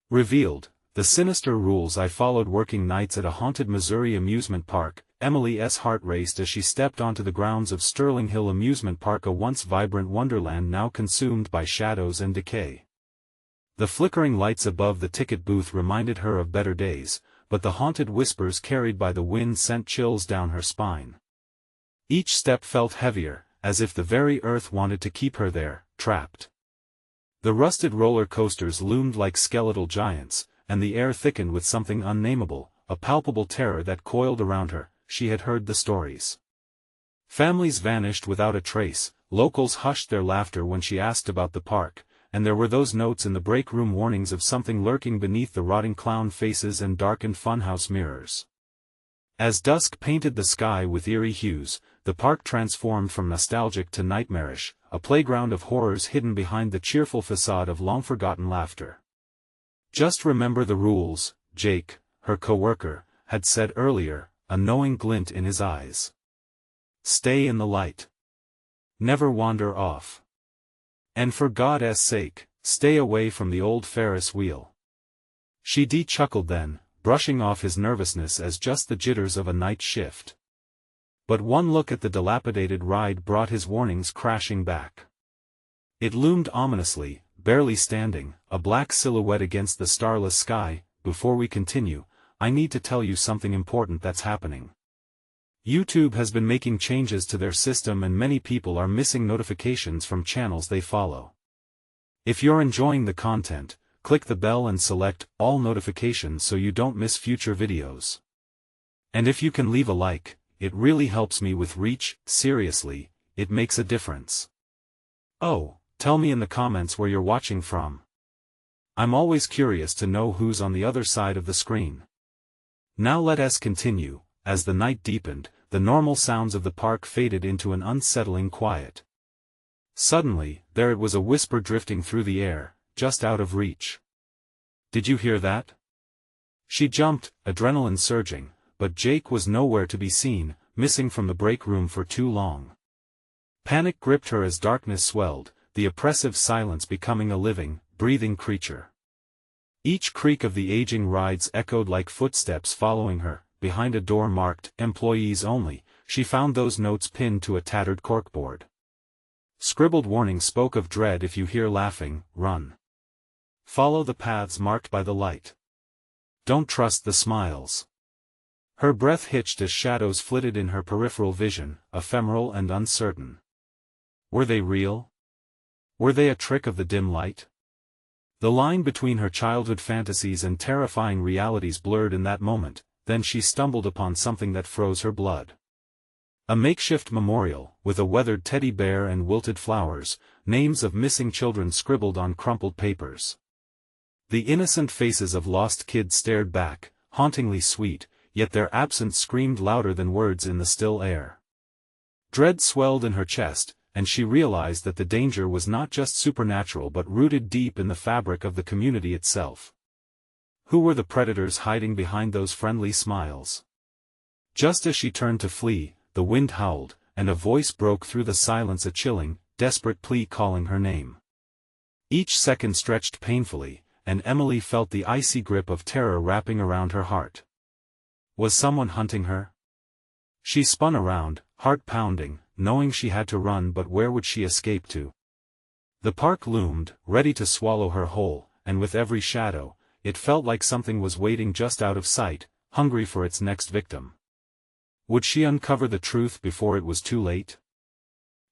Revealed, the sinister rules I followed working nights at a haunted Missouri amusement park. Emily's heart raced as she stepped onto the grounds of Sterling Hill Amusement Park, a once vibrant wonderland now consumed by shadows and decay. The flickering lights above the ticket booth reminded her of better days, but the haunted whispers carried by the wind sent chills down her spine. Each step felt heavier, as if the very earth wanted to keep her there, trapped. The rusted roller coasters loomed like skeletal giants, and the air thickened with something unnameable, a palpable terror that coiled around her. She had heard the stories. Families vanished without a trace, locals hushed their laughter when she asked about the park, and there were those notes in the break room warnings of something lurking beneath the rotting clown faces and darkened funhouse mirrors. As dusk painted the sky with eerie hues, the park transformed from nostalgic to nightmarish, a playground of horrors hidden behind the cheerful facade of long-forgotten laughter. "Just remember the rules," Jake, her co-worker, had said earlier, a knowing glint in his eyes. "Stay in the light. Never wander off. And for God's sake, stay away from the old Ferris wheel." She chuckled then, brushing off his nervousness as just the jitters of a night shift. But one look at the dilapidated ride brought his warnings crashing back. It loomed ominously, barely standing, a black silhouette against the starless sky. "Before we continue, I need to tell you something important that's happening. YouTube has been making changes to their system and many people are missing notifications from channels they follow. If you're enjoying the content, click the bell and select all notifications so you don't miss future videos. And if you can leave a like, it really helps me with reach. Seriously, it makes a difference. Oh, tell me in the comments where you're watching from. I'm always curious to know who's on the other side of the screen. Now let us continue. As the night deepened, the normal sounds of the park faded into an unsettling quiet. Suddenly, there it was, a whisper drifting through the air, just out of reach. "Did you hear that?" She jumped, adrenaline surging, but Jake was nowhere to be seen, missing from the break room for too long. Panic gripped her as darkness swelled, the oppressive silence becoming a living, breathing creature. Each creak of the aging rides echoed like footsteps following her. Behind a door marked "Employees Only," she found those notes pinned to a tattered corkboard. Scribbled warnings spoke of dread: "If you hear laughing, run. Follow the paths marked by the light. Don't trust the smiles." Her breath hitched as shadows flitted in her peripheral vision, ephemeral and uncertain. Were they real? Were they a trick of the dim light? The line between her childhood fantasies and terrifying realities blurred in that moment. Then she stumbled upon something that froze her blood. A makeshift memorial, with a weathered teddy bear and wilted flowers, names of missing children scribbled on crumpled papers. The innocent faces of lost kids stared back, hauntingly sweet, yet their absence screamed louder than words in the still air. Dread swelled in her chest, and she realized that the danger was not just supernatural but rooted deep in the fabric of the community itself. Who were the predators hiding behind those friendly smiles? Just as she turned to flee, the wind howled, and a voice broke through the silence, a chilling, desperate plea calling her name. Each second stretched painfully, and Emily felt the icy grip of terror wrapping around her heart. Was someone hunting her? She spun around, heart pounding, knowing she had to run, but where would she escape to? The park loomed, ready to swallow her whole, and with every shadow, it felt like something was waiting just out of sight, hungry for its next victim. Would she uncover the truth before it was too late?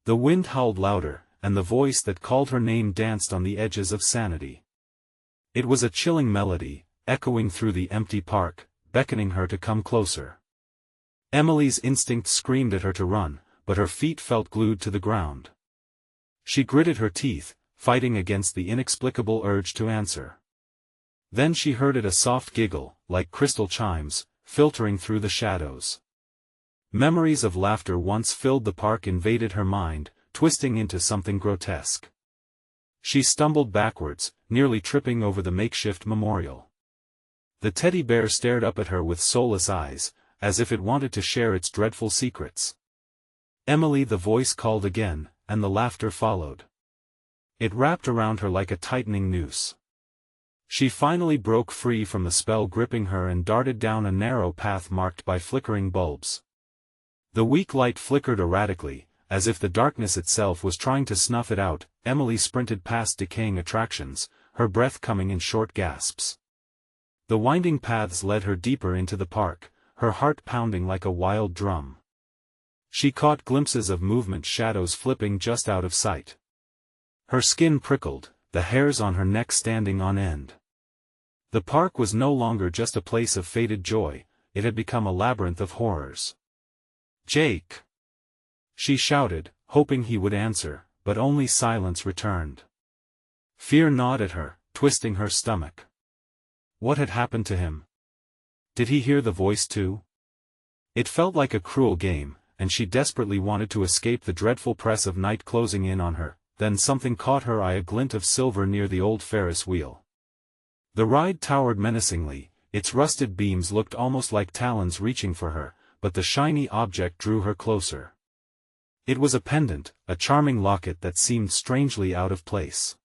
The wind howled louder, and the voice that called her name danced on the edges of sanity. It was a chilling melody, echoing through the empty park, beckoning her to come closer. Emily's instinct screamed at her to run, but her feet felt glued to the ground. She gritted her teeth, fighting against the inexplicable urge to answer. Then she heard it, a soft giggle, like crystal chimes, filtering through the shadows. Memories of laughter once filled the park invaded her mind, twisting into something grotesque. She stumbled backwards, nearly tripping over the makeshift memorial. The teddy bear stared up at her with soulless eyes, as if it wanted to share its dreadful secrets. "Emily," the voice called again, and the laughter followed. It wrapped around her like a tightening noose. She finally broke free from the spell gripping her and darted down a narrow path marked by flickering bulbs. The weak light flickered erratically, as if the darkness itself was trying to snuff it out. Emily sprinted past decaying attractions, her breath coming in short gasps. The winding paths led her deeper into the park, her heart pounding like a wild drum. She caught glimpses of movement, shadows flipping just out of sight. Her skin prickled, the hairs on her neck standing on end. The park was no longer just a place of faded joy, it had become a labyrinth of horrors. "Jake!" she shouted, hoping he would answer, but only silence returned. Fear gnawed at her, twisting her stomach. What had happened to him? Did he hear the voice too? It felt like a cruel game, and she desperately wanted to escape the dreadful press of night closing in on her. Then something caught her eye, a glint of silver near the old Ferris wheel. The ride towered menacingly, its rusted beams looked almost like talons reaching for her, but the shiny object drew her closer. It was a pendant, a charming locket that seemed strangely out of place.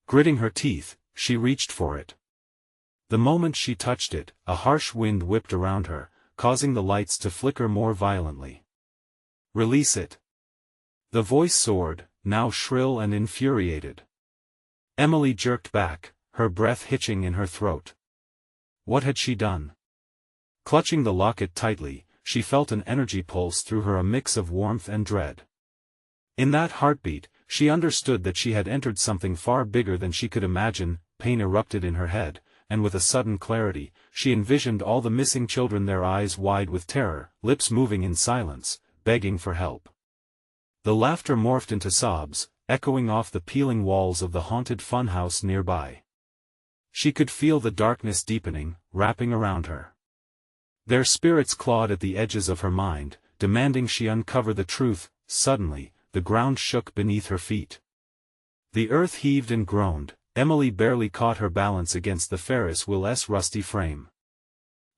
Gritting her teeth, she reached for it. The moment she touched it, a harsh wind whipped around her, causing the lights to flicker more violently. "Release it!" The voice soared, now shrill and infuriated. Emily jerked back, her breath hitching in her throat. What had she done? Clutching the locket tightly, she felt an energy pulse through her, a mix of warmth and dread. In that heartbeat, she understood that she had entered something far bigger than she could imagine. Pain erupted in her head, and with a sudden clarity, she envisioned all the missing children, their eyes wide with terror, lips moving in silence, begging for help. The laughter morphed into sobs, echoing off the peeling walls of the haunted funhouse nearby. She could feel the darkness deepening, wrapping around her. Their spirits clawed at the edges of her mind, demanding she uncover the truth. Suddenly, the ground shook beneath her feet. The earth heaved and groaned. Emily barely caught her balance against the Ferris wheel's rusty frame.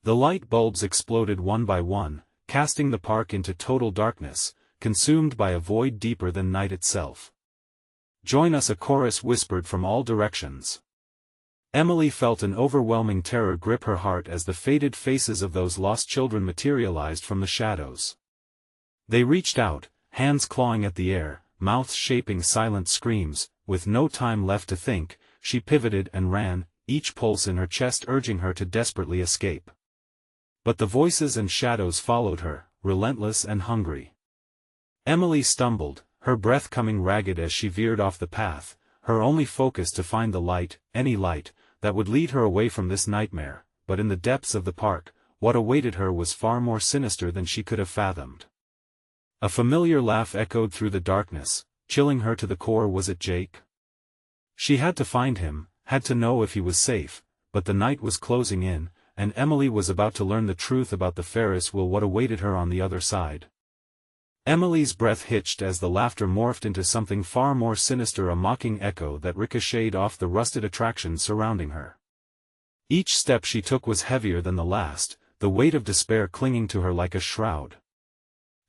The light bulbs exploded one by one, casting the park into total darkness, consumed by a void deeper than night itself. "Join us!" a chorus whispered from all directions. Emily felt an overwhelming terror grip her heart as the faded faces of those lost children materialized from the shadows. They reached out, hands clawing at the air, mouths shaping silent screams. With no time left to think, she pivoted and ran, each pulse in her chest urging her to desperately escape. But the voices and shadows followed her, relentless and hungry. Emily stumbled, her breath coming ragged as she veered off the path, her only focus to find the light, any light, that would lead her away from this nightmare. But in the depths of the park, what awaited her was far more sinister than she could have fathomed. A familiar laugh echoed through the darkness, chilling her to the core. Was it Jake? She had to find him, had to know if he was safe, but the night was closing in, and Emily was about to learn the truth about the Ferris wheel. What awaited her on the other side? Emily's breath hitched as the laughter morphed into something far more sinister, a mocking echo that ricocheted off the rusted attractions surrounding her. Each step she took was heavier than the last, the weight of despair clinging to her like a shroud.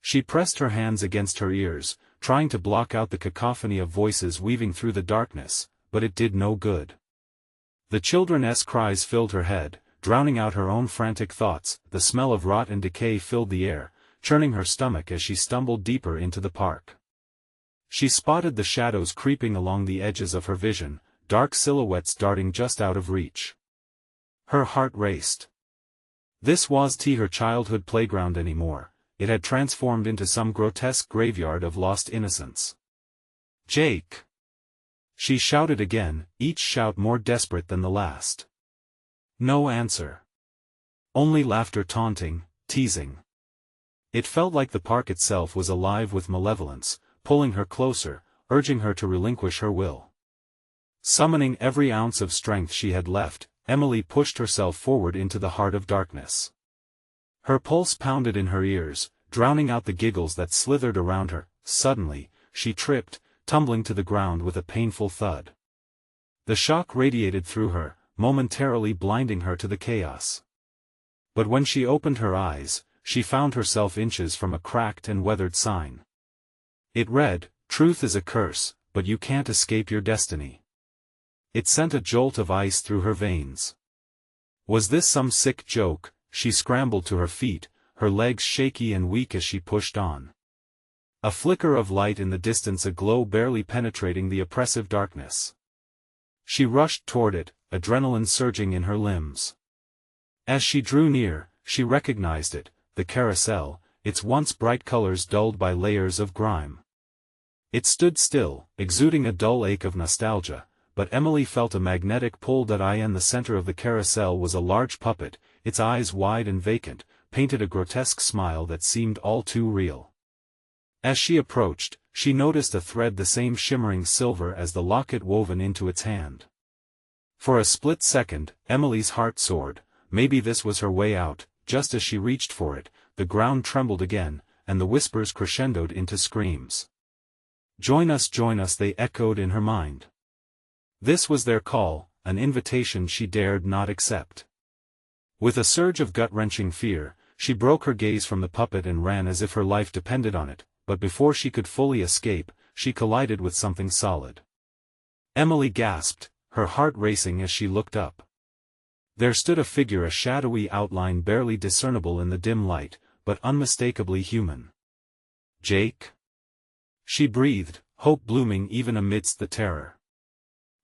She pressed her hands against her ears, trying to block out the cacophony of voices weaving through the darkness, but it did no good. The children's cries filled her head, drowning out her own frantic thoughts. The smell of rot and decay filled the air, churning her stomach as she stumbled deeper into the park. She spotted the shadows creeping along the edges of her vision, dark silhouettes darting just out of reach. Her heart raced. This wasn't her childhood playground anymore, it had transformed into some grotesque graveyard of lost innocence. "Jake!" she shouted again, each shout more desperate than the last. No answer. Only laughter, taunting, teasing. It felt like the park itself was alive with malevolence, pulling her closer, urging her to relinquish her will. Summoning every ounce of strength she had left, Emily pushed herself forward into the heart of darkness. Her pulse pounded in her ears, drowning out the giggles that slithered around her. Suddenly, she tripped, tumbling to the ground with a painful thud. The shock radiated through her, momentarily blinding her to the chaos. But when she opened her eyes, she found herself inches from a cracked and weathered sign. It read, "Truth is a curse, but you can't escape your destiny." It sent a jolt of ice through her veins. Was this some sick joke? She scrambled to her feet, her legs shaky and weak as she pushed on. A flicker of light in the distance, a glow barely penetrating the oppressive darkness. She rushed toward it, adrenaline surging in her limbs. As she drew near, she recognized it, the carousel, its once bright colors dulled by layers of grime. It stood still, exuding a dull ache of nostalgia, but Emily felt a magnetic pull. In the center of the carousel was a large puppet, its eyes wide and vacant, painted a grotesque smile that seemed all too real. As she approached, she noticed a thread the same shimmering silver as the locket woven into its hand. For a split second, Emily's heart soared. Maybe this was her way out. Just as she reached for it, the ground trembled again, and the whispers crescendoed into screams. Join us, they echoed in her mind. This was their call, an invitation she dared not accept. With a surge of gut-wrenching fear, she broke her gaze from the puppet and ran as if her life depended on it, but before she could fully escape, she collided with something solid. Emily gasped, her heart racing as she looked up. There stood a figure, a shadowy outline barely discernible in the dim light, but unmistakably human. Jake? She breathed, hope blooming even amidst the terror.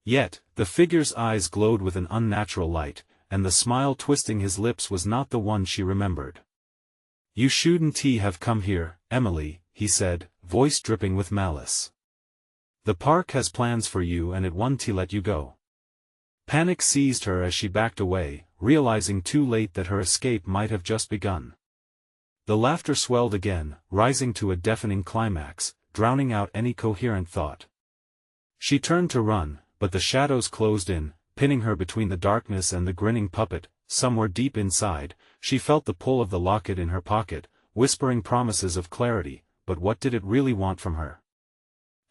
Yet, the figure's eyes glowed with an unnatural light, and the smile twisting his lips was not the one she remembered. You shouldn't have come here, Emily, he said, voice dripping with malice. The park has plans for you and it won't let you go. Panic seized her as she backed away, realizing too late that her escape might have just begun. The laughter swelled again, rising to a deafening climax, drowning out any coherent thought. She turned to run, but the shadows closed in, pinning her between the darkness and the grinning puppet. Somewhere deep inside, she felt the pull of the locket in her pocket, whispering promises of clarity, but what did it really want from her?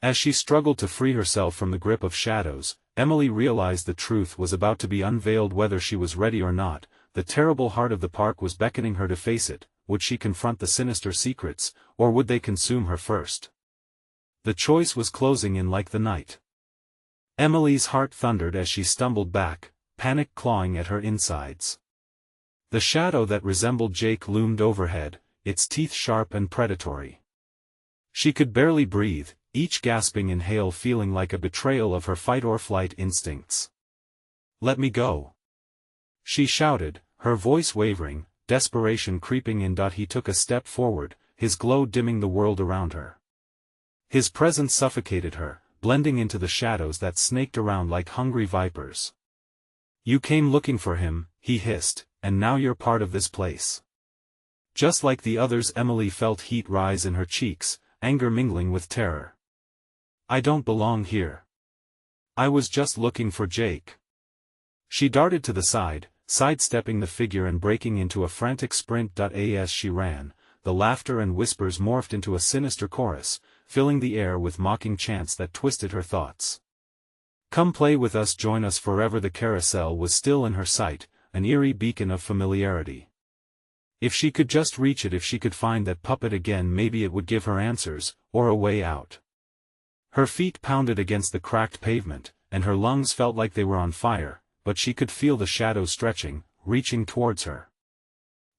As she struggled to free herself from the grip of shadows, Emily realized the truth was about to be unveiled. Whether she was ready or not, the terrible heart of the park was beckoning her to face it. Would she confront the sinister secrets, or would they consume her first? The choice was closing in like the night. Emily's heart thundered as she stumbled back, panic clawing at her insides. The shadow that resembled Jake loomed overhead, its teeth sharp and predatory. She could barely breathe, each gasping inhale feeling like a betrayal of her fight-or-flight instincts. Let me go! She shouted, her voice wavering, desperation creeping in. He took a step forward, his glow dimming the world around her. His presence suffocated her, blending into the shadows that snaked around like hungry vipers. You came looking for him, he hissed, and now you're part of this place. Just like the others, Emily felt heat rise in her cheeks, anger mingling with terror. I don't belong here. I was just looking for Jake. She darted to the side, sidestepping the figure and breaking into a frantic sprint. As she ran, the laughter and whispers morphed into a sinister chorus, filling the air with mocking chants that twisted her thoughts. Come play with us, join us forever. The carousel was still in her sight, an eerie beacon of familiarity. If she could just reach it, if she could find that puppet again, maybe it would give her answers, or a way out. Her feet pounded against the cracked pavement, and her lungs felt like they were on fire, but she could feel the shadows stretching, reaching towards her.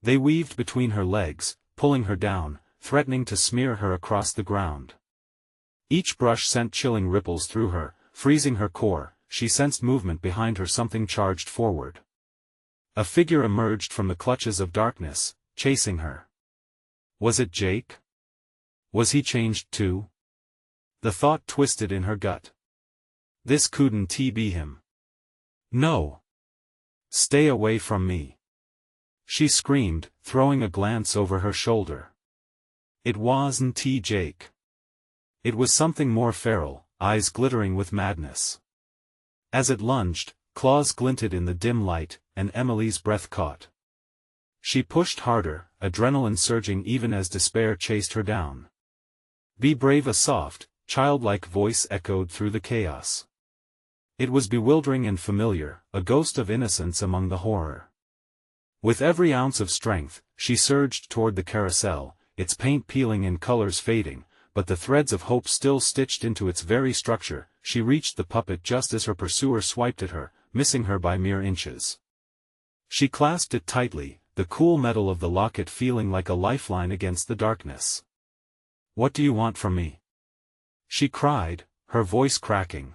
They weaved between her legs, pulling her down, threatening to smear her across the ground. Each brush sent chilling ripples through her, freezing her core. She sensed movement behind her, something charged forward. A figure emerged from the clutches of darkness, chasing her. Was it Jake? Was he changed too? The thought twisted in her gut. This couldn't be him. No. Stay away from me. She screamed, throwing a glance over her shoulder. It wasn't Jake. It was something more feral, eyes glittering with madness. As it lunged, claws glinted in the dim light, and Emily's breath caught. She pushed harder, adrenaline surging even as despair chased her down. Be brave, a soft, childlike voice echoed through the chaos. It was bewildering and familiar, a ghost of innocence among the horror. With every ounce of strength, she surged toward the carousel, its paint peeling and colors fading, but the threads of hope still stitched into its very structure. She reached the puppet just as her pursuer swiped at her, missing her by mere inches. She clasped it tightly, the cool metal of the locket feeling like a lifeline against the darkness. "What do you want from me?" she cried, her voice cracking.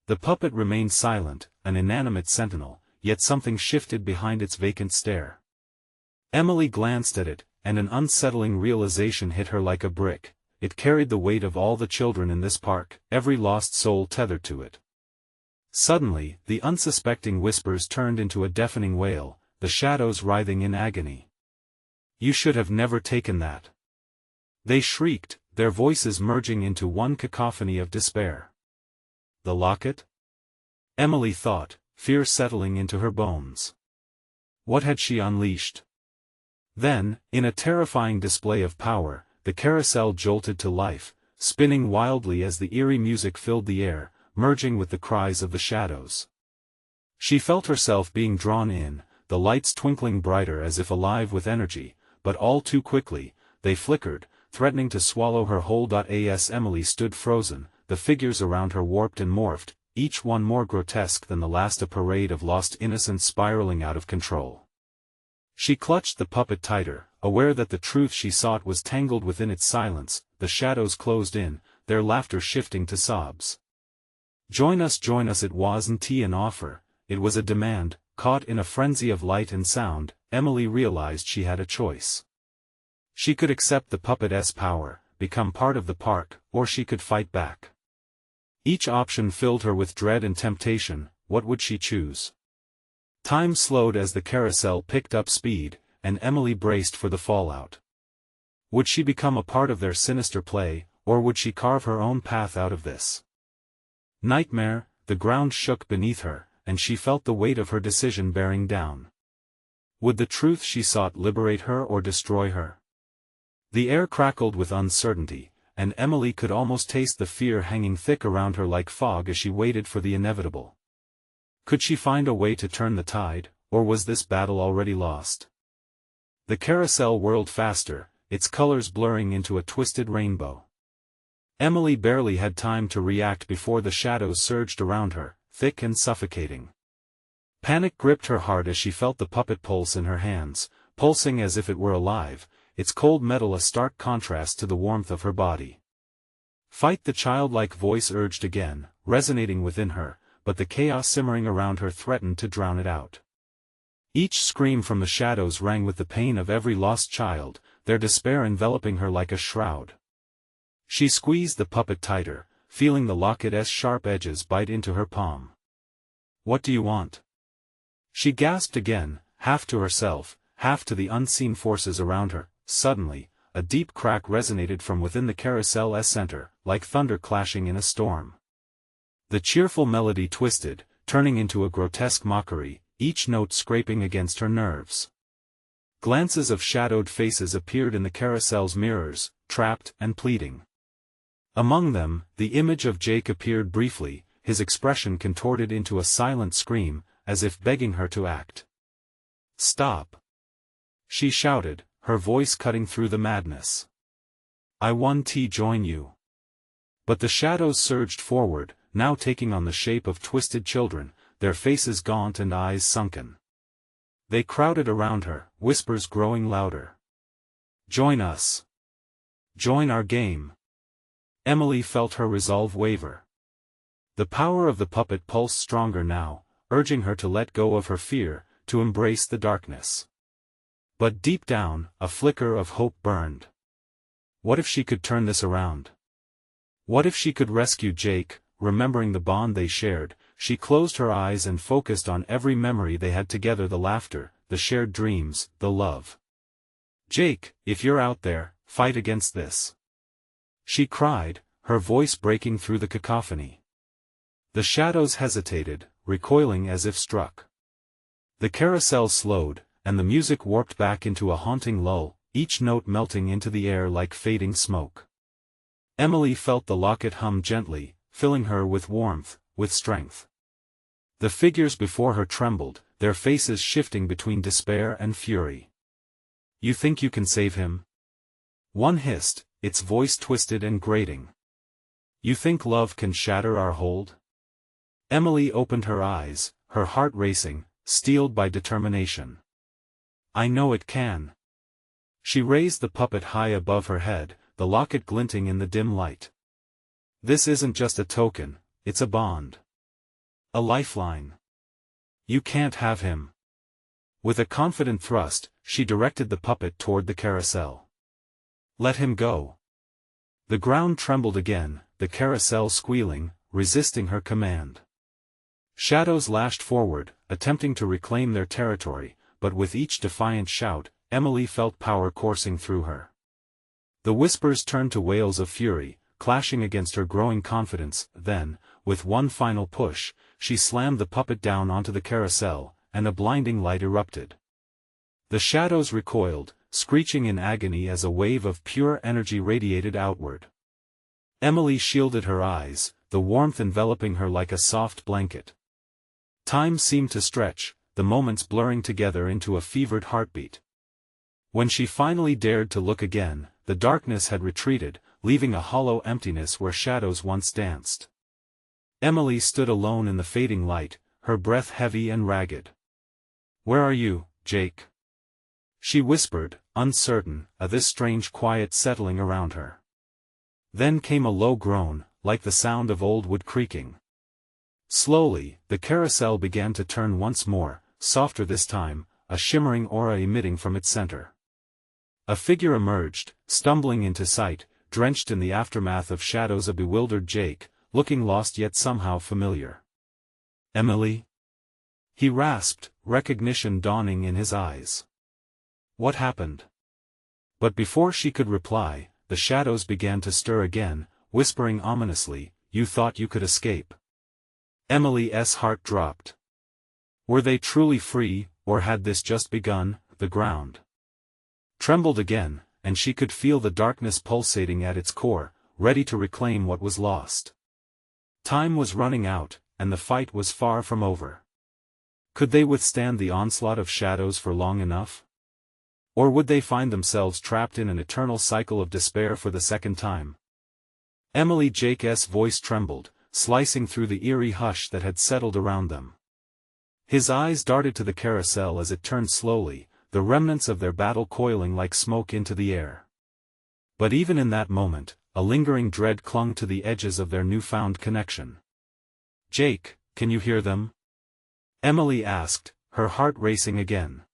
The puppet remained silent, an inanimate sentinel, yet something shifted behind its vacant stare. Emily glanced at it, and an unsettling realization hit her like a brick. It carried the weight of all the children in this park, every lost soul tethered to it. Suddenly, the unsuspecting whispers turned into a deafening wail, the shadows writhing in agony. "You should have never taken that!" they shrieked, their voices merging into one cacophony of despair. The locket? Emily thought, fear settling into her bones. What had she unleashed? Then, in a terrifying display of power, the carousel jolted to life, spinning wildly as the eerie music filled the air, merging with the cries of the shadows. She felt herself being drawn in, the lights twinkling brighter as if alive with energy, but all too quickly, they flickered, threatening to swallow her whole. As Emily stood frozen, the figures around her warped and morphed, each one more grotesque than the last, a parade of lost innocence spiraling out of control. She clutched the puppet tighter, aware that the truth she sought was tangled within its silence. The shadows closed in, their laughter shifting to sobs. Join us, it wasn't an offer, it was a demand. Caught in a frenzy of light and sound, Emily realized she had a choice. She could accept the puppet's power, become part of the park, or she could fight back. Each option filled her with dread and temptation. What would she choose? Time slowed as the carousel picked up speed, and Emily braced for the fallout. Would she become a part of their sinister play, or would she carve her own path out of this nightmare? The ground shook beneath her, and she felt the weight of her decision bearing down. Would the truth she sought liberate her or destroy her? The air crackled with uncertainty, and Emily could almost taste the fear hanging thick around her like fog as she waited for the inevitable. Could she find a way to turn the tide, or was this battle already lost? The carousel whirled faster, its colors blurring into a twisted rainbow. Emily barely had time to react before the shadows surged around her, thick and suffocating. Panic gripped her heart as she felt the puppet pulse in her hands, pulsing as if it were alive, its cold metal a stark contrast to the warmth of her body. Fight, the childlike voice urged again, resonating within her, but the chaos simmering around her threatened to drown it out. Each scream from the shadows rang with the pain of every lost child, their despair enveloping her like a shroud. She squeezed the puppet tighter, feeling the locket's sharp edges bite into her palm. "What do you want?" she gasped again, half to herself, half to the unseen forces around her. Suddenly, a deep crack resonated from within the carousel's center, like thunder clashing in a storm. The cheerful melody twisted, turning into a grotesque mockery, each note scraping against her nerves. Glances of shadowed faces appeared in the carousel's mirrors, trapped and pleading. Among them, the image of Jake appeared briefly, his expression contorted into a silent scream, as if begging her to act. "Stop!" she shouted, her voice cutting through the madness. "I want to join you." But the shadows surged forward, now taking on the shape of twisted children, their faces gaunt and eyes sunken. They crowded around her, whispers growing louder. "Join us! Join our game!" Emily felt her resolve waver. The power of the puppet pulsed stronger now, urging her to let go of her fear, to embrace the darkness. But deep down, a flicker of hope burned. What if she could turn this around? What if she could rescue Jake? Remembering the bond they shared, she closed her eyes and focused on every memory they had together, the laughter, the shared dreams, the love. "Jake, if you're out there, fight against this!" she cried, her voice breaking through the cacophony. The shadows hesitated, recoiling as if struck. The carousel slowed, and the music warped back into a haunting lull, each note melting into the air like fading smoke. Emily felt the locket hum gently, filling her with warmth, with strength. The figures before her trembled, their faces shifting between despair and fury. "You think you can save him?" one hissed, its voice twisted and grating. "You think love can shatter our hold?" Emily opened her eyes, her heart racing, steeled by determination. "I know it can." She raised the puppet high above her head, the locket glinting in the dim light. "This isn't just a token, it's a bond. A lifeline. You can't have him." With a confident thrust, she directed the puppet toward the carousel. "Let him go." The ground trembled again, the carousel squealing, resisting her command. Shadows lashed forward, attempting to reclaim their territory, but with each defiant shout, Emily felt power coursing through her. The whispers turned to wails of fury, clashing against her growing confidence. Then, with one final push, she slammed the puppet down onto the carousel, and a blinding light erupted. The shadows recoiled, screeching in agony as a wave of pure energy radiated outward. Emily shielded her eyes, the warmth enveloping her like a soft blanket. Time seemed to stretch, the moments blurring together into a fevered heartbeat. When she finally dared to look again, the darkness had retreated, leaving a hollow emptiness where shadows once danced. Emily stood alone in the fading light, her breath heavy and ragged. "Where are you, Jake?" she whispered, uncertain, this strange quiet settling around her. Then came a low groan, like the sound of old wood creaking. Slowly, the carousel began to turn once more, softer this time, a shimmering aura emitting from its center. A figure emerged, stumbling into sight, drenched in the aftermath of shadows. A bewildered Jake, looking lost yet somehow familiar. "Emily?" he rasped, recognition dawning in his eyes. "What happened?" But before she could reply, the shadows began to stir again, whispering ominously, "You thought you could escape." Emily's heart dropped. Were they truly free, or had this just begun? The ground trembled again, and she could feel the darkness pulsating at its core, ready to reclaim what was lost. Time was running out, and the fight was far from over. Could they withstand the onslaught of shadows for long enough? Or would they find themselves trapped in an eternal cycle of despair for the second time? Jake's voice trembled, slicing through the eerie hush that had settled around them. His eyes darted to the carousel as it turned slowly, the remnants of their battle coiling like smoke into the air. But even in that moment, a lingering dread clung to the edges of their newfound connection. "Jake, can you hear them?" Emily asked, her heart racing again.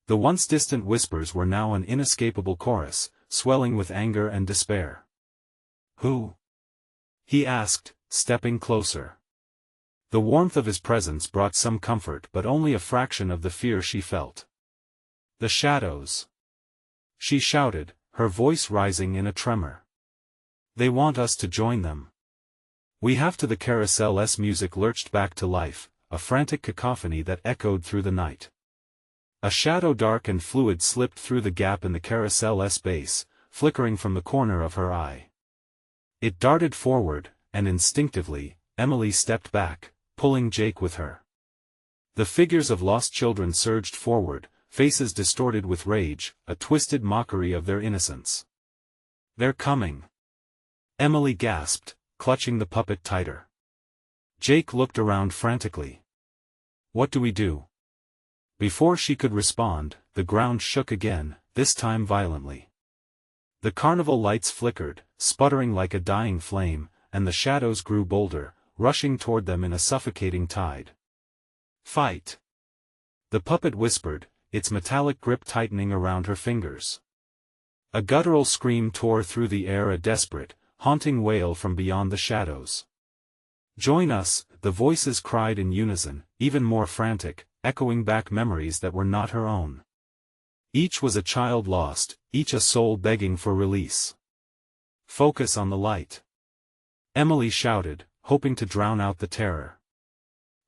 The once distant whispers were now an inescapable chorus, swelling with anger and despair. "Who?" he asked, stepping closer. The warmth of his presence brought some comfort but only a fraction of the fear she felt. "The shadows," she shouted, her voice rising in a tremor. "They want us to join them. We have to." The carousel's music lurched back to life, a frantic cacophony that echoed through the night. A shadow dark and fluid slipped through the gap in the carousel's base, flickering from the corner of her eye. It darted forward, and instinctively, Emily stepped back, pulling Jake with her. The figures of lost children surged forward, faces distorted with rage, a twisted mockery of their innocence. "They're coming!" Emily gasped, clutching the puppet tighter. Jake looked around frantically. "What do we do?" Before she could respond, the ground shook again, this time violently. The carnival lights flickered, sputtering like a dying flame, and the shadows grew bolder, rushing toward them in a suffocating tide. "Fight!" the puppet whispered, its metallic grip tightening around her fingers. A guttural scream tore through the air, a desperate, haunting wail from beyond the shadows. "Join us," the voices cried in unison, even more frantic, echoing back memories that were not her own. Each was a child lost, each a soul begging for release. "Focus on the light," Emily shouted, hoping to drown out the terror.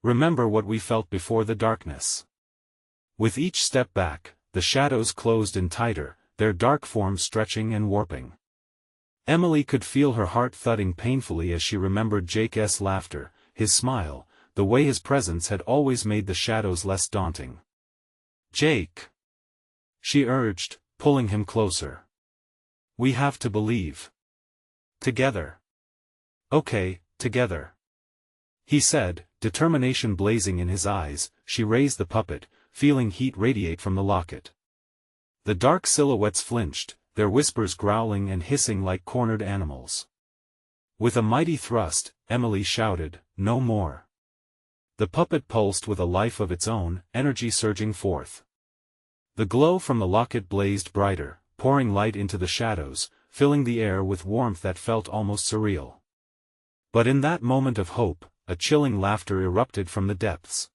"Remember what we felt before the darkness." With each step back, the shadows closed in tighter, their dark forms stretching and warping. Emily could feel her heart thudding painfully as she remembered Jake's laughter, his smile, the way his presence had always made the shadows less daunting. "Jake!" she urged, pulling him closer. We have to believe. Together. Okay, together. He said, determination blazing in his eyes. She raised the puppet, feeling heat radiate from the locket. The dark silhouettes flinched, their whispers growling and hissing like cornered animals. With a mighty thrust, Emily shouted, "No more." The puppet pulsed with a life of its own, energy surging forth. The glow from the locket blazed brighter, pouring light into the shadows, filling the air with warmth that felt almost surreal. But in that moment of hope, a chilling laughter erupted from the depths.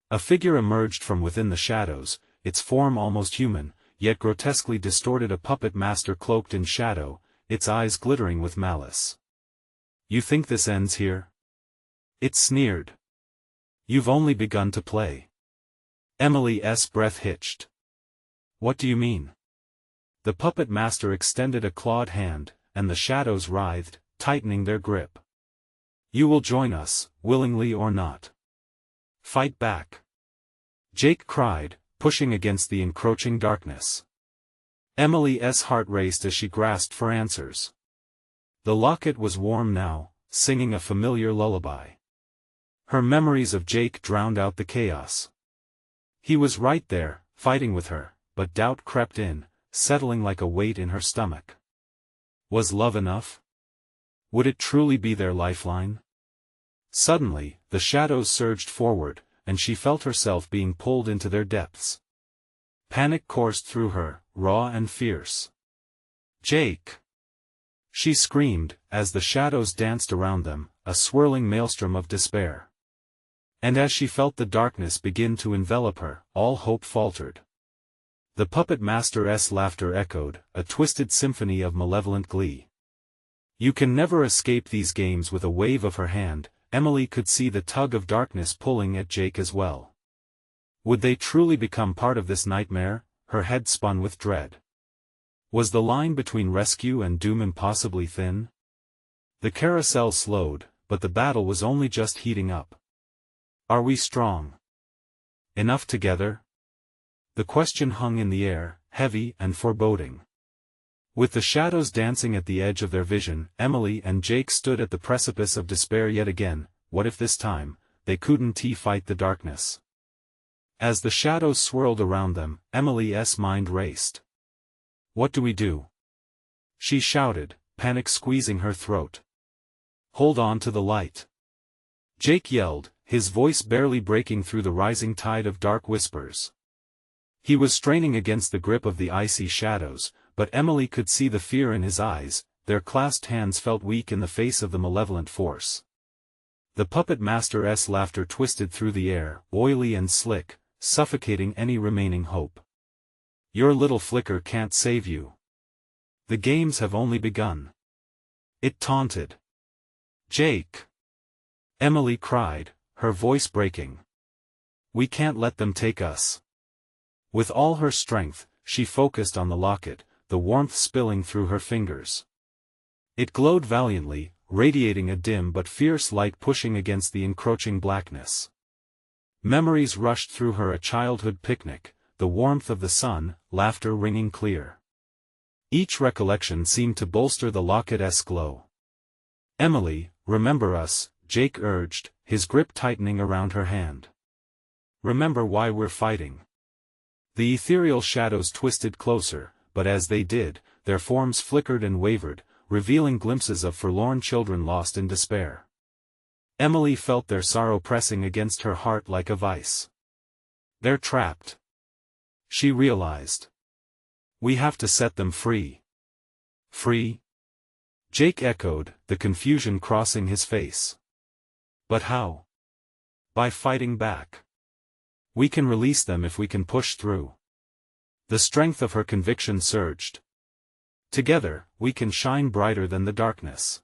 A figure emerged from within the shadows, its form almost human, yet grotesquely distorted, a puppet master cloaked in shadow, its eyes glittering with malice. "You think this ends here?" It sneered. "You've only begun to play." Emily's breath hitched. "What do you mean?" The puppet master extended a clawed hand, and the shadows writhed, tightening their grip. "You will join us, willingly or not. Fight back!" Jake cried, pushing against the encroaching darkness. Emily's heart raced as she grasped for answers. The locket was warm now, singing a familiar lullaby. Her memories of Jake drowned out the chaos. He was right there, fighting with her, but doubt crept in, settling like a weight in her stomach. Was love enough? Would it truly be their lifeline? Suddenly, the shadows surged forward, and she felt herself being pulled into their depths. Panic coursed through her, raw and fierce. "Jake!" she screamed, as the shadows danced around them, a swirling maelstrom of despair. And as she felt the darkness begin to envelop her, all hope faltered. The puppet master's laughter echoed, a twisted symphony of malevolent glee. "You can never escape these games." With a wave of her hand, Emily could see the tug of darkness pulling at Jake as well. Would they truly become part of this nightmare? Her head spun with dread. Was the line between rescue and doom impossibly thin? The carousel slowed, but the battle was only just heating up. Are we strong enough together? The question hung in the air, heavy and foreboding. With the shadows dancing at the edge of their vision, Emily and Jake stood at the precipice of despair yet again. What if this time, they couldn't fight the darkness? As the shadows swirled around them, Emily's mind raced. "What do we do?" she shouted, panic squeezing her throat. "Hold on to the light," Jake yelled, his voice barely breaking through the rising tide of dark whispers. He was straining against the grip of the icy shadows, but Emily could see the fear in his eyes. Their clasped hands felt weak in the face of the malevolent force. The puppet master's laughter twisted through the air, oily and slick, suffocating any remaining hope. "Your little flicker can't save you. The games have only begun," it taunted. "Jake!" Emily cried, her voice breaking. "We can't let them take us." With all her strength, she focused on the locket, the warmth spilling through her fingers. It glowed valiantly, radiating a dim but fierce light pushing against the encroaching blackness. Memories rushed through her: a childhood picnic, the warmth of the sun, laughter ringing clear. Each recollection seemed to bolster the locket's glow. "Emily, remember us," Jake urged, his grip tightening around her hand. "Remember why we're fighting." The ethereal shadows twisted closer, but as they did, their forms flickered and wavered, revealing glimpses of forlorn children lost in despair. Emily felt their sorrow pressing against her heart like a vice. "They're trapped," she realized. "We have to set them free." "Free?" Jake echoed, the confusion crossing his face. "But how?" "By fighting back. We can release them if we can push through." The strength of her conviction surged. "Together, we can shine brighter than the darkness."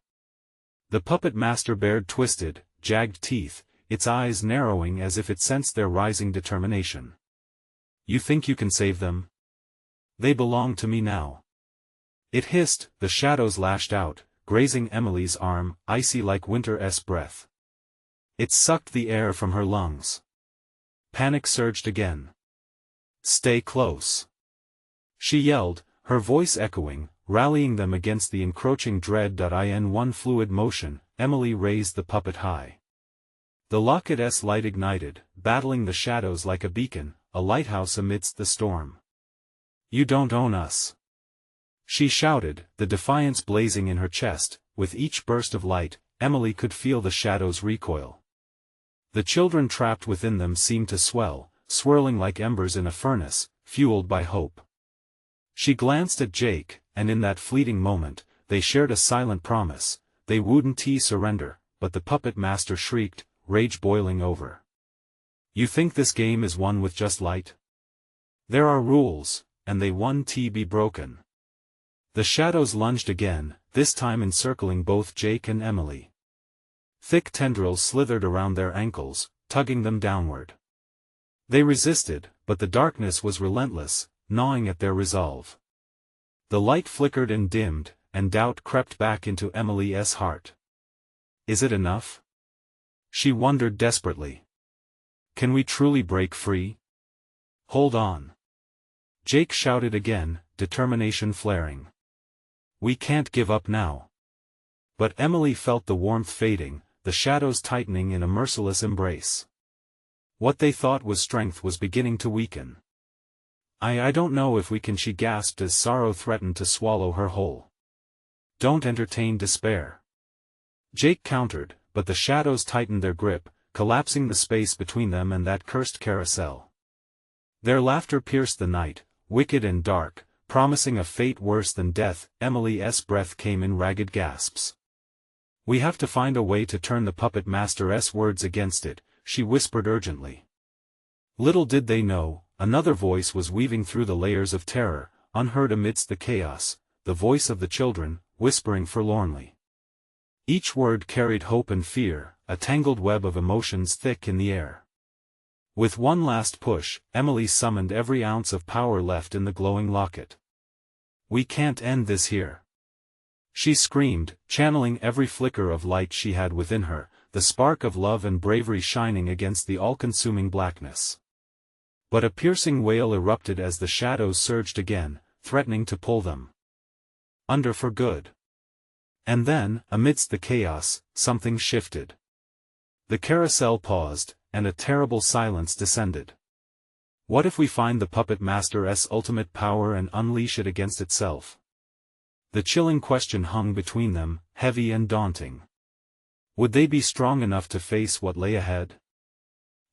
The puppet master bared twisted, jagged teeth, its eyes narrowing as if it sensed their rising determination. "You think you can save them? They belong to me now." It hissed, the shadows lashed out, grazing Emily's arm, icy like winter's breath. It sucked the air from her lungs. Panic surged again. "Stay close," she yelled, her voice echoing, rallying them against the encroaching dread. In one fluid motion, Emily raised the puppet high. The locket's light ignited, battling the shadows like a beacon, a lighthouse amidst the storm. "You don't own us!" she shouted, the defiance blazing in her chest. With each burst of light, Emily could feel the shadows recoil. The children trapped within them seemed to swell, swirling like embers in a furnace, fueled by hope. She glanced at Jake, and in that fleeting moment, they shared a silent promise. They wouldn't surrender, but the puppet master shrieked, rage boiling over. "You think this game is won with just light? There are rules, and they won't be broken." The shadows lunged again, this time encircling both Jake and Emily. Thick tendrils slithered around their ankles, tugging them downward. They resisted, but the darkness was relentless, gnawing at their resolve. The light flickered and dimmed, and doubt crept back into Emily's heart. Is it enough? She wondered desperately. Can we truly break free? Hold on. Jake shouted again, determination flaring. We can't give up now. But Emily felt the warmth fading, the shadows tightening in a merciless embrace. What they thought was strength was beginning to weaken. I don't know if we can, she gasped as sorrow threatened to swallow her whole. Don't entertain despair. Jake countered, but the shadows tightened their grip, collapsing the space between them and that cursed carousel. Their laughter pierced the night, wicked and dark, promising a fate worse than death. Emily's breath came in ragged gasps. We have to find a way to turn the puppet master's words against it, she whispered urgently. Little did they know, another voice was weaving through the layers of terror, unheard amidst the chaos, the voice of the children, whispering forlornly. Each word carried hope and fear, a tangled web of emotions thick in the air. With one last push, Emily summoned every ounce of power left in the glowing locket. We can't end this here. She screamed, channeling every flicker of light she had within her, the spark of love and bravery shining against the all-consuming blackness. But a piercing wail erupted as the shadows surged again, threatening to pull them under for good. And then, amidst the chaos, something shifted. The carousel paused, and a terrible silence descended. What if we find the puppet master's ultimate power and unleash it against itself? The chilling question hung between them, heavy and daunting. Would they be strong enough to face what lay ahead?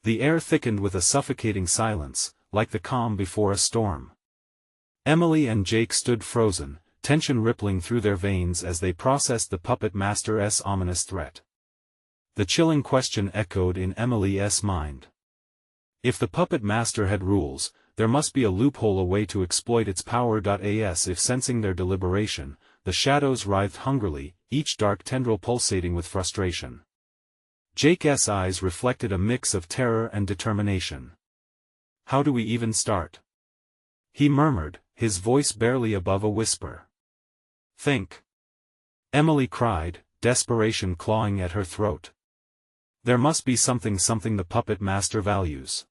The air thickened with a suffocating silence, like the calm before a storm. Emily and Jake stood frozen, tension rippling through their veins as they processed the puppet master's ominous threat. The chilling question echoed in Emily's mind. If the puppet master had rules, there must be a loophole, a way to exploit its power. If sensing their deliberation, the shadows writhed hungrily, each dark tendril pulsating with frustration. Jake's eyes reflected a mix of terror and determination. How do we even start? He murmured, his voice barely above a whisper. Think. Emily cried, desperation clawing at her throat. There must be something the puppet master values.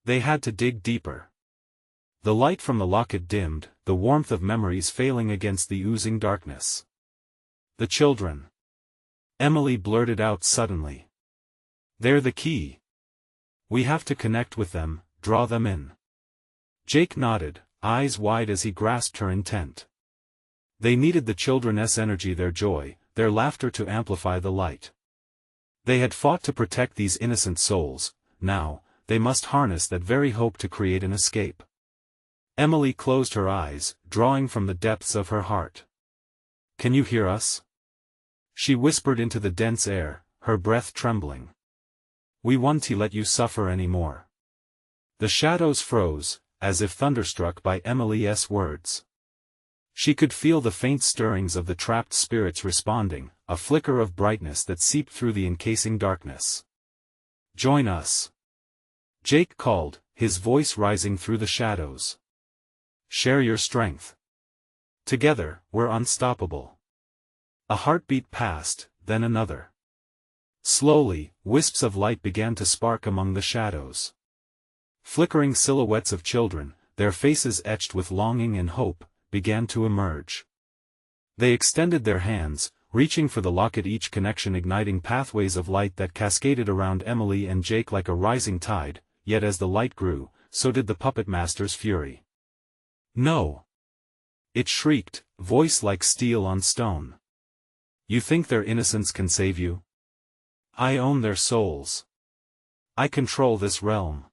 They had to dig deeper. The light from the locket dimmed, the warmth of memories failing against the oozing darkness. The children. Emily blurted out suddenly. They're the key. We have to connect with them, draw them in. Jake nodded, eyes wide as he grasped her intent. They needed the children's energy, their joy, their laughter to amplify the light. They had fought to protect these innocent souls, now, they must harness that very hope to create an escape. Emily closed her eyes, drawing from the depths of her heart. Can you hear us? She whispered into the dense air, her breath trembling. We won't let you suffer anymore. The shadows froze, as if thunderstruck by Emily's words. She could feel the faint stirrings of the trapped spirits responding, a flicker of brightness that seeped through the encasing darkness. Join us. Jake called, his voice rising through the shadows. Share your strength. Together, we're unstoppable. A heartbeat passed, then another. Slowly, wisps of light began to spark among the shadows. Flickering silhouettes of children, their faces etched with longing and hope, began to emerge. They extended their hands, reaching for the locket, each connection igniting pathways of light that cascaded around Emily and Jake like a rising tide, yet as the light grew, so did the puppet master's fury. "No!" it shrieked, voice like steel on stone. "You think their innocence can save you? I own their souls. I control this realm."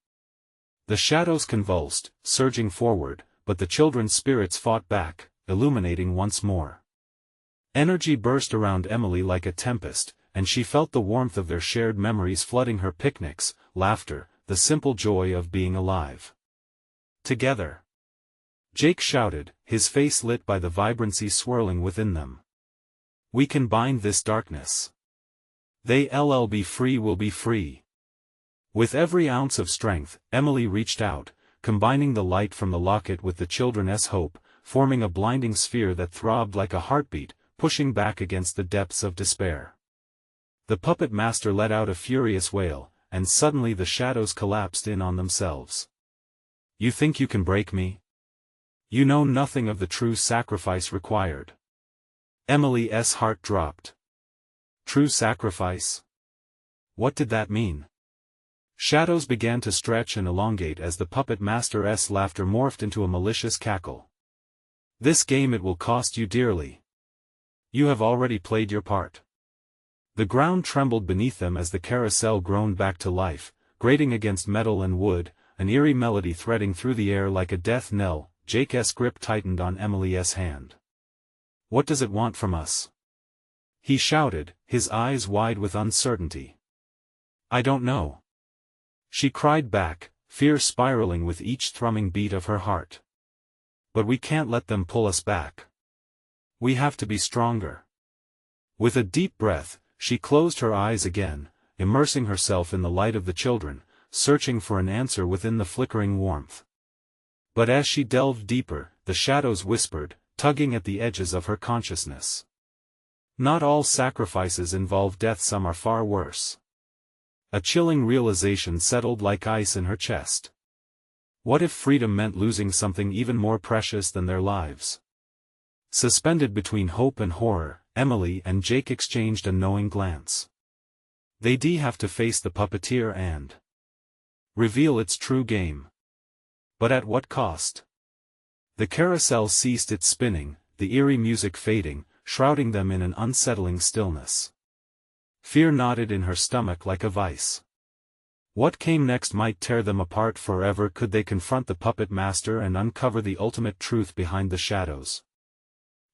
The shadows convulsed, surging forward, but the children's spirits fought back, illuminating once more. Energy burst around Emily like a tempest, and she felt the warmth of their shared memories flooding her: picnics, laughter, the simple joy of being alive. Together. Jake shouted, his face lit by the vibrancy swirling within them. "We can bind this darkness. They'll be free, we'll be free." With every ounce of strength, Emily reached out, combining the light from the locket with the children's hope, forming a blinding sphere that throbbed like a heartbeat, pushing back against the depths of despair. The puppet master let out a furious wail, and suddenly the shadows collapsed in on themselves. "You think you can break me? You know nothing of the true sacrifice required." Emily's heart dropped. True sacrifice? What did that mean? Shadows began to stretch and elongate as the puppet master's laughter morphed into a malicious cackle. "This game, it will cost you dearly. You have already played your part." The ground trembled beneath them as the carousel groaned back to life, grating against metal and wood, an eerie melody threading through the air like a death knell. Jake's grip tightened on Emily's hand. "What does it want from us?" he shouted, his eyes wide with uncertainty. "I don't know," she cried back, fear spiraling with each thrumming beat of her heart. "But we can't let them pull us back. We have to be stronger." With a deep breath, she closed her eyes again, immersing herself in the light of the children, searching for an answer within the flickering warmth. But as she delved deeper, the shadows whispered, tugging at the edges of her consciousness. "Not all sacrifices involve death, some are far worse." A chilling realization settled like ice in her chest. What if freedom meant losing something even more precious than their lives? Suspended between hope and horror, Emily and Jake exchanged a knowing glance. They'd have to face the puppeteer and reveal its true game. But at what cost? The carousel ceased its spinning, the eerie music fading, shrouding them in an unsettling stillness. Fear knotted in her stomach like a vice. What came next might tear them apart forever. Could they confront the puppet master and uncover the ultimate truth behind the shadows?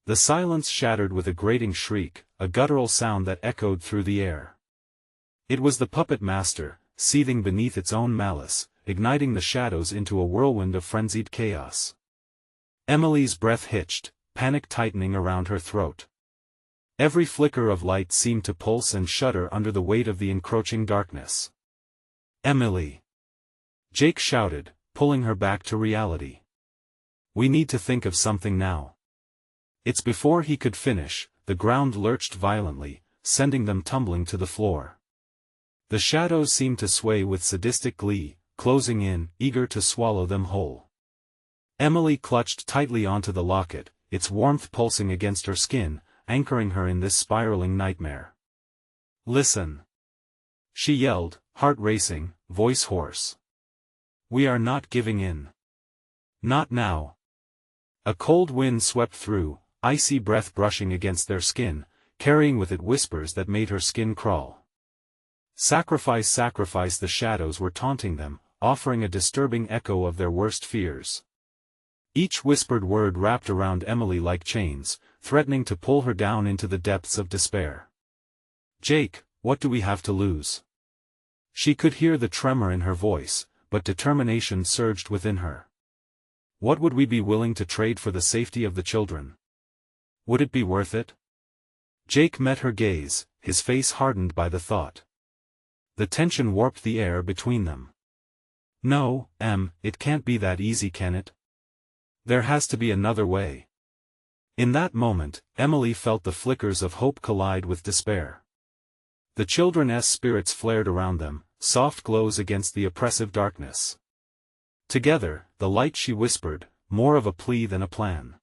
The silence shattered with a grating shriek, a guttural sound that echoed through the air. It was the puppet master, seething beneath its own malice, igniting the shadows into a whirlwind of frenzied chaos. Emily's breath hitched, panic tightening around her throat. Every flicker of light seemed to pulse and shudder under the weight of the encroaching darkness. "Emily!" Jake shouted, pulling her back to reality. "We need to think of something now." It's before he could finish, the ground lurched violently, sending them tumbling to the floor. The shadows seemed to sway with sadistic glee, closing in, eager to swallow them whole. Emily clutched tightly onto the locket, its warmth pulsing against her skin, anchoring her in this spiraling nightmare. "Listen!" she yelled, heart racing, voice hoarse. "We are not giving in. Not now." A cold wind swept through, icy breath brushing against their skin, carrying with it whispers that made her skin crawl. "Sacrifice, sacrifice!" The shadows were taunting them, offering a disturbing echo of their worst fears. Each whispered word wrapped around Emily like chains, threatening to pull her down into the depths of despair. "Jake, what do we have to lose?" She could hear the tremor in her voice, but determination surged within her. "What would we be willing to trade for the safety of the children? Would it be worth it?" Jake met her gaze, his face hardened by the thought. The tension warped the air between them. "No, it can't be that easy, can it? There has to be another way." In that moment, Emily felt the flickers of hope collide with despair. The children's spirits flared around them, soft glows against the oppressive darkness. Together, the light, she whispered, more of a plea than a plan.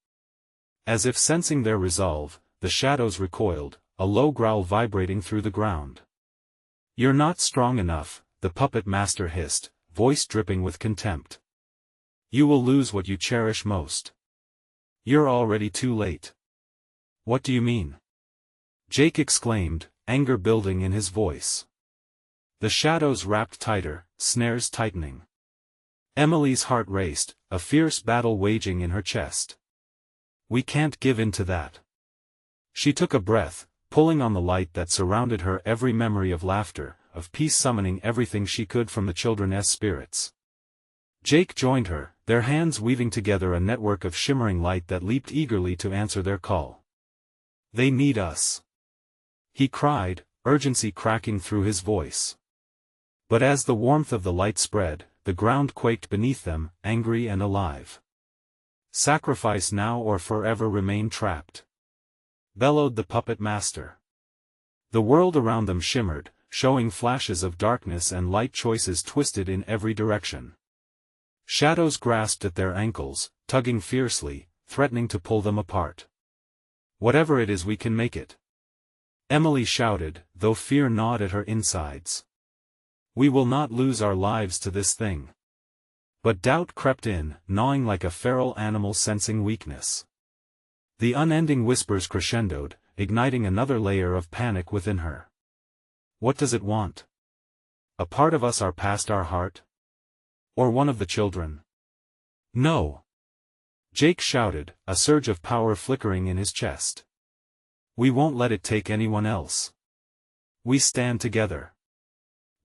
As if sensing their resolve, the shadows recoiled, a low growl vibrating through the ground. "You're not strong enough," the puppet master hissed, voice dripping with contempt. "You will lose what you cherish most. You're already too late." "What do you mean?" Jake exclaimed, anger building in his voice. The shadows wrapped tighter, snares tightening. Emily's heart raced, a fierce battle waging in her chest. "We can't give in to that." She took a breath, pulling on the light that surrounded her, every memory of laughter, of peace, summoning everything she could from the children's spirits. Jake joined her, their hands weaving together a network of shimmering light that leaped eagerly to answer their call. "They need us," he cried, urgency cracking through his voice. But as the warmth of the light spread, the ground quaked beneath them, angry and alive. "Sacrifice now or forever remain trapped," bellowed the puppet master. The world around them shimmered, showing flashes of darkness and light, choices twisted in every direction. Shadows grasped at their ankles, tugging fiercely, threatening to pull them apart. "Whatever it is, we can make it," Emily shouted, though fear gnawed at her insides. "We will not lose our lives to this thing." But doubt crept in, gnawing like a feral animal sensing weakness. The unending whispers crescendoed, igniting another layer of panic within her. What does it want? A part of us, our past, our heart? Or one of the children? "No!" Jake shouted, a surge of power flickering in his chest. "We won't let it take anyone else. We stand together."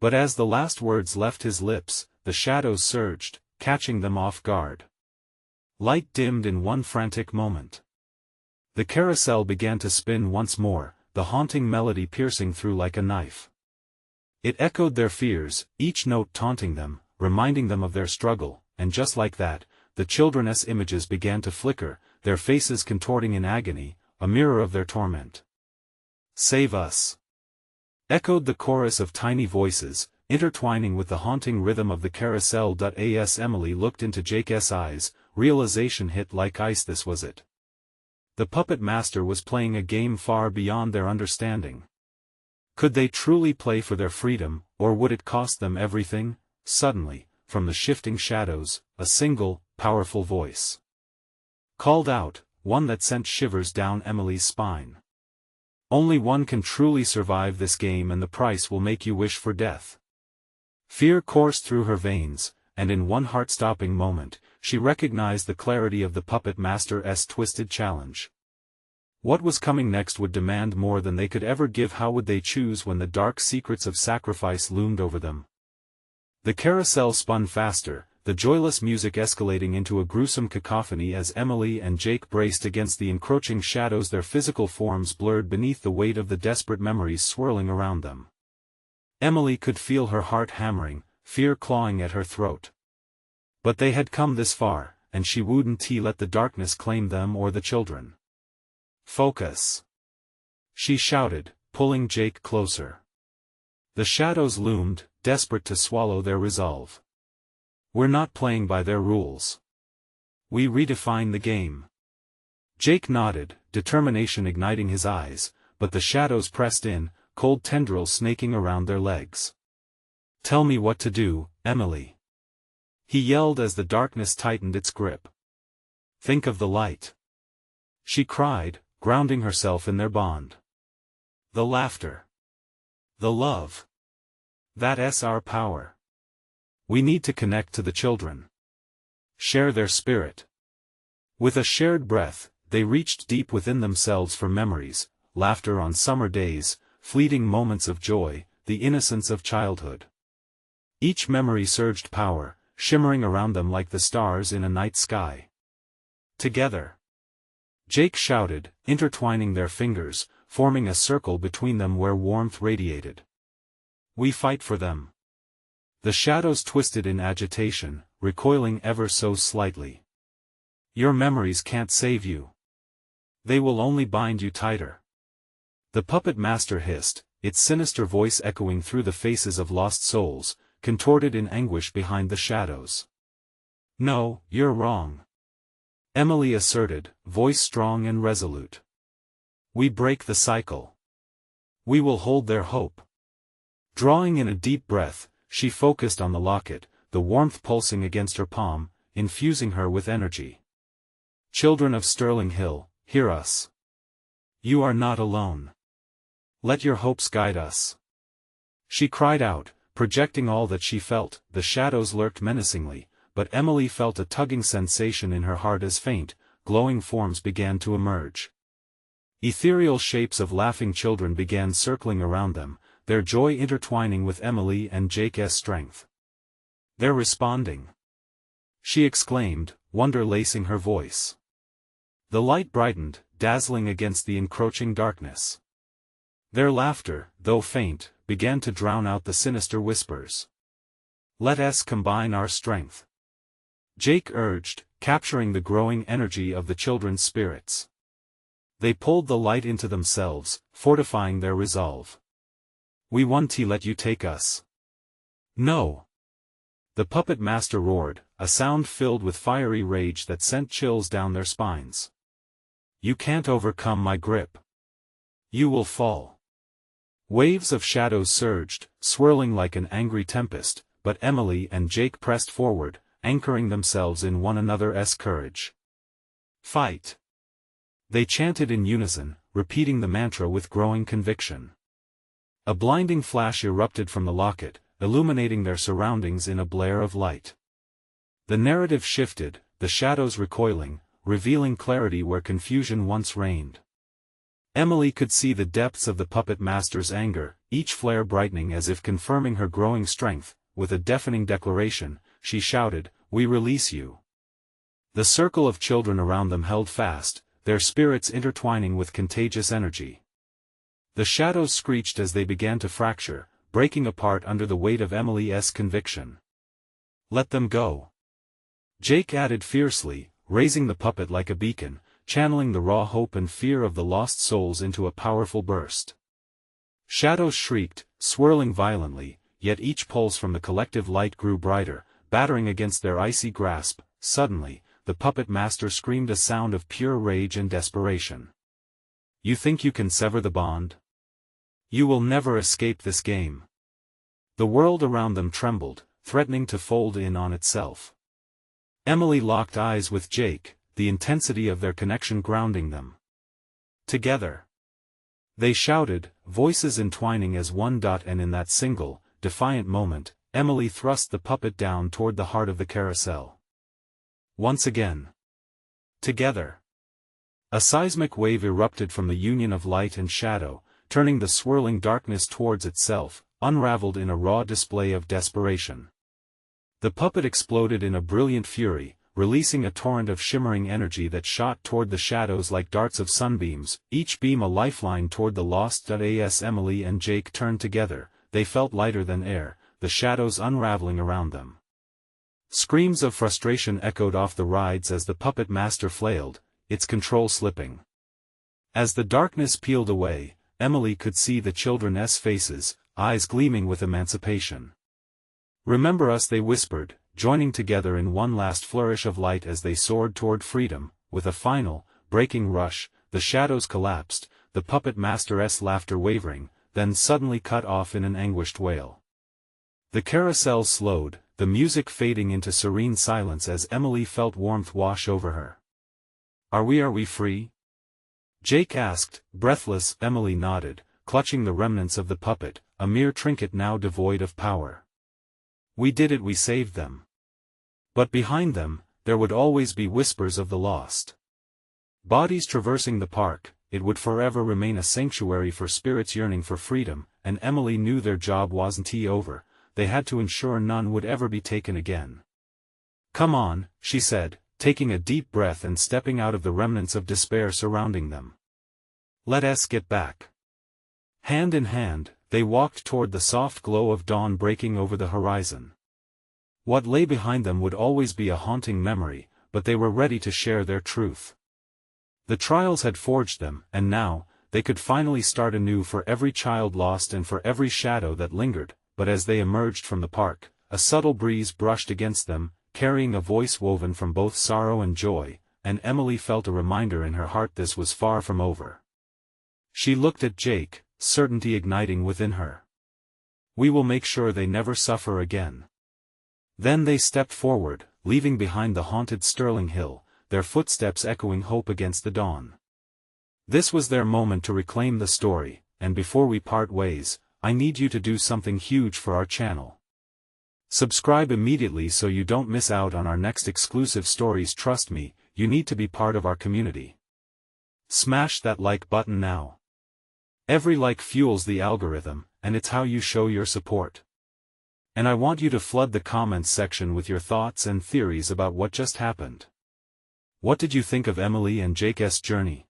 But as the last words left his lips, the shadows surged, catching them off guard. Light dimmed in one frantic moment. The carousel began to spin once more, the haunting melody piercing through like a knife. It echoed their fears, each note taunting them, reminding them of their struggle, and just like that, the children's images began to flicker, their faces contorting in agony, a mirror of their torment. "Save us!" echoed the chorus of tiny voices, intertwining with the haunting rhythm of the carousel. As Emily looked into Jake's eyes, realization hit like ice. This was it. The puppet master was playing a game far beyond their understanding. Could they truly play for their freedom, or would it cost them everything? Suddenly, from the shifting shadows, a single, powerful voice called out, one that sent shivers down Emily's spine. "Only one can truly survive this game, and the price will make you wish for death." Fear coursed through her veins, and in one heart-stopping moment, she recognized the clarity of the puppet master's twisted challenge. What was coming next would demand more than they could ever give. How would they choose when the dark secrets of sacrifice loomed over them? The carousel spun faster, the joyless music escalating into a gruesome cacophony as Emily and Jake braced against the encroaching shadows, their physical forms blurred beneath the weight of the desperate memories swirling around them. Emily could feel her heart hammering, fear clawing at her throat. But they had come this far, and she wouldn't let the darkness claim them or the children. "Focus!" she shouted, pulling Jake closer. The shadows loomed, desperate to swallow their resolve. "We're not playing by their rules. We redefine the game." Jake nodded, determination igniting his eyes, but the shadows pressed in, cold tendrils snaking around their legs. "Tell me what to do, Emily," he yelled as the darkness tightened its grip. "Think of the light," she cried, grounding herself in their bond. "The laughter. The love. That's our power. We need to connect to the children. Share their spirit." With a shared breath, they reached deep within themselves for memories, laughter on summer days, fleeting moments of joy, the innocence of childhood. Each memory surged power, shimmering around them like the stars in a night sky. "Together!" Jake shouted, intertwining their fingers, forming a circle between them where warmth radiated. "We fight for them." The shadows twisted in agitation, recoiling ever so slightly. "Your memories can't save you. They will only bind you tighter." The puppet master hissed, its sinister voice echoing through the faces of lost souls, contorted in anguish behind the shadows. "No, you're wrong. Emily asserted, voice strong and resolute. We break the cycle. We will hold their hope. Drawing in a deep breath, she focused on the locket, the warmth pulsing against her palm, infusing her with energy. Children of Sterling Hill, hear us. You are not alone. Let your hopes guide us. She cried out, projecting all that she felt. The shadows lurked menacingly, but Emily felt a tugging sensation in her heart as faint, glowing forms began to emerge. Ethereal shapes of laughing children began circling around them, their joy intertwining with Emily and Jake's strength. They're responding. She exclaimed, wonder lacing her voice. The light brightened, dazzling against the encroaching darkness. Their laughter, though faint, began to drown out the sinister whispers. Let us combine our strength. Jake urged, capturing the growing energy of the children's spirits. They pulled the light into themselves, fortifying their resolve. We won't let you take us. No. The puppet master roared, a sound filled with fiery rage that sent chills down their spines. You can't overcome my grip. You will fall. Waves of shadows surged, swirling like an angry tempest, but Emily and Jake pressed forward, anchoring themselves in one another's courage. Fight! They chanted in unison, repeating the mantra with growing conviction. A blinding flash erupted from the locket, illuminating their surroundings in a blare of light. The narrative shifted, the shadows recoiling, revealing clarity where confusion once reigned. Emily could see the depths of the puppet master's anger, each flare brightening as if confirming her growing strength. With a deafening declaration, she shouted, "We release you." The circle of children around them held fast, their spirits intertwining with contagious energy. The shadows screeched as they began to fracture, breaking apart under the weight of Emily's conviction. Let them go. Jake added fiercely, raising the puppet like a beacon, channeling the raw hope and fear of the lost souls into a powerful burst. Shadows shrieked, swirling violently, yet each pulse from the collective light grew brighter, battering against their icy grasp. Suddenly, the puppet master screamed a sound of pure rage and desperation. You think you can sever the bond? You will never escape this game. The world around them trembled, threatening to fold in on itself. Emily locked eyes with Jake, the intensity of their connection grounding them. Together. They shouted, voices entwining as one. And in that single, defiant moment, Emily thrust the puppet down toward the heart of the carousel. Once again. Together. A seismic wave erupted from the union of light and shadow, turning the swirling darkness towards itself, unraveled in a raw display of desperation. The puppet exploded in a brilliant fury, releasing a torrent of shimmering energy that shot toward the shadows like darts of sunbeams, each beam a lifeline toward the lost. As Emily and Jake turned together, they felt lighter than air, the shadows unraveling around them. Screams of frustration echoed off the rides as the puppet master flailed, its control slipping. As the darkness peeled away, Emily could see the children's faces, eyes gleaming with emancipation. Remember us, they whispered, joining together in one last flourish of light as they soared toward freedom. With a final, breaking rush, the shadows collapsed, the puppet master's laughter wavering, then suddenly cut off in an anguished wail. The carousel slowed, the music fading into serene silence as Emily felt warmth wash over her. Are we free? Jake asked, breathless. Emily nodded, clutching the remnants of the puppet, a mere trinket now devoid of power. We did it, we saved them. But behind them, there would always be whispers of the lost. Bodies traversing the park, it would forever remain a sanctuary for spirits yearning for freedom, and Emily knew their job wasn't over. They had to ensure none would ever be taken again. Come on, she said, taking a deep breath and stepping out of the remnants of despair surrounding them. Let us get back. Hand in hand, they walked toward the soft glow of dawn breaking over the horizon. What lay behind them would always be a haunting memory, but they were ready to share their truth. The trials had forged them, and now, they could finally start anew for every child lost and for every shadow that lingered. But as they emerged from the park, a subtle breeze brushed against them, carrying a voice woven from both sorrow and joy. and Emily felt a reminder in her heart this was far from over. She looked at Jake, certainty igniting within her. We will make sure they never suffer again. Then they stepped forward, leaving behind the haunted Sterling Hill, their footsteps echoing hope against the dawn. This was their moment to reclaim the story, and before we part ways, I need you to do something huge for our channel. Subscribe immediately so you don't miss out on our next exclusive stories. Trust me, you need to be part of our community. Smash that like button now. Every like fuels the algorithm, and it's how you show your support. And I want you to flood the comments section with your thoughts and theories about what just happened. What did you think of Emily and Jake's journey?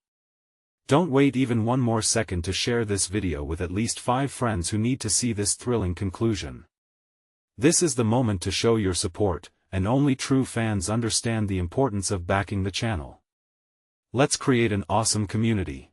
Don't wait even one more second to share this video with at least 5 friends who need to see this thrilling conclusion. This is the moment to show your support, and only true fans understand the importance of backing the channel. Let's create an awesome community.